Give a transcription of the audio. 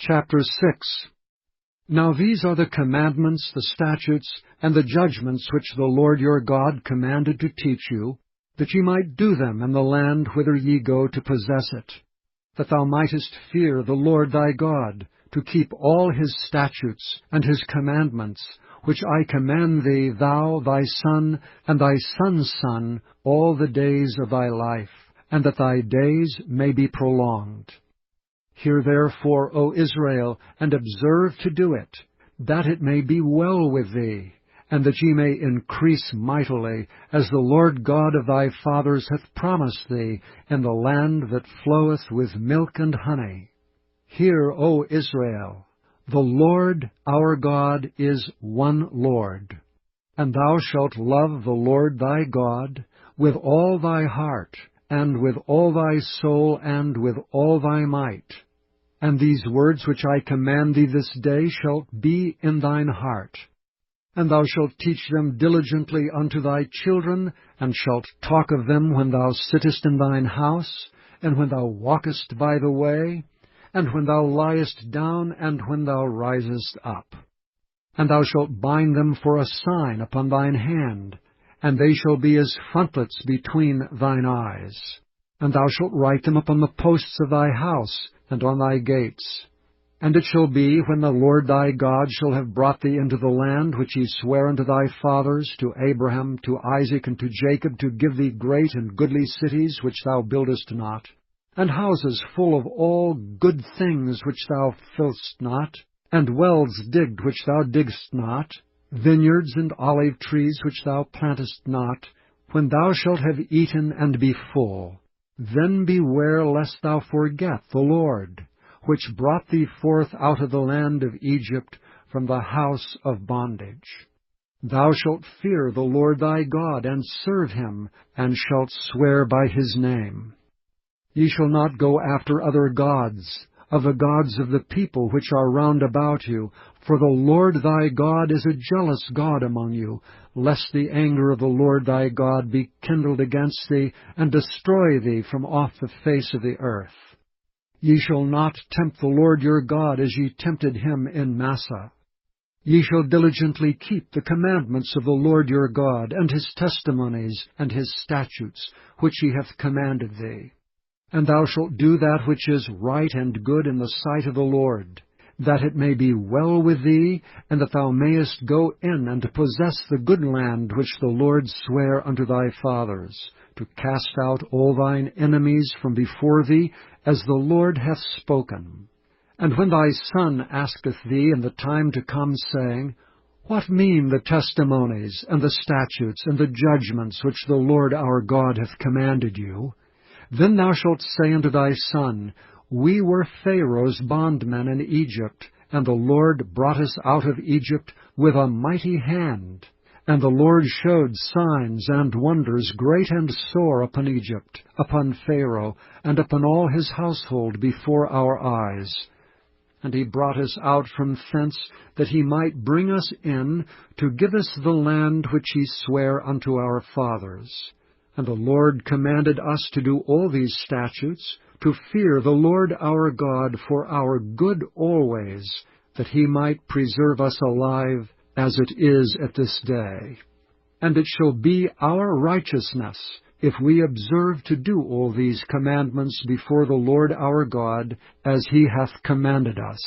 Chapter 6. Now these are the commandments, the statutes, and the judgments which the Lord your God commanded to teach you, that ye might do them in the land whither ye go to possess it, that thou mightest fear the Lord thy God, to keep all his statutes and his commandments, which I command thee, thou, thy son, and thy son's son, all the days of thy life, and that thy days may be prolonged. Hear therefore, O Israel, and observe to do it, that it may be well with thee, and that ye may increase mightily, as the Lord God of thy fathers hath promised thee, in the land that floweth with milk and honey. Hear, O Israel, the Lord our God is one Lord, and thou shalt love the Lord thy God with all thy heart, and with all thy soul, and with all thy might. And these words which I command thee this day shall be in thine heart. And thou shalt teach them diligently unto thy children, and shalt talk of them when thou sittest in thine house, and when thou walkest by the way, and when thou liest down, and when thou risest up. And thou shalt bind them for a sign upon thine hand, and they shall be as frontlets between thine eyes. And thou shalt write them upon the posts of thy house, and on thy gates. And it shall be, when the Lord thy God shall have brought thee into the land which he sware unto thy fathers, to Abraham, to Isaac, and to Jacob, to give thee great and goodly cities which thou buildest not, and houses full of all good things which thou fillest not, and wells digged which thou diggest not, vineyards and olive trees which thou plantest not, when thou shalt have eaten and be full, then beware lest thou forget the Lord, which brought thee forth out of the land of Egypt from the house of bondage. Thou shalt fear the Lord thy God, and serve him, and shalt swear by his name. Ye shall not go after other gods, of the gods of the people which are round about you, for the Lord thy God is a jealous God among you, lest the anger of the Lord thy God be kindled against thee, and destroy thee from off the face of the earth. Ye shall not tempt the Lord your God as ye tempted him in Massah. Ye shall diligently keep the commandments of the Lord your God, and his testimonies, and his statutes, which he hath commanded thee. And thou shalt do that which is right and good in the sight of the Lord, that it may be well with thee, and that thou mayest go in and possess the good land which the Lord sware unto thy fathers, to cast out all thine enemies from before thee, as the Lord hath spoken. And when thy son asketh thee in the time to come, saying, What mean the testimonies, and the statutes, and the judgments which the Lord our God hath commanded you? Then thou shalt say unto thy son, We were Pharaoh's bondmen in Egypt, and the Lord brought us out of Egypt with a mighty hand. And the Lord showed signs and wonders great and sore upon Egypt, upon Pharaoh, and upon all his household before our eyes. And he brought us out from thence, that he might bring us in, to give us the land which he sware unto our fathers. And the Lord commanded us to do all these statutes, to fear the Lord our God for our good always, that he might preserve us alive, as it is at this day. And it shall be our righteousness, if we observe to do all these commandments before the Lord our God, as he hath commanded us.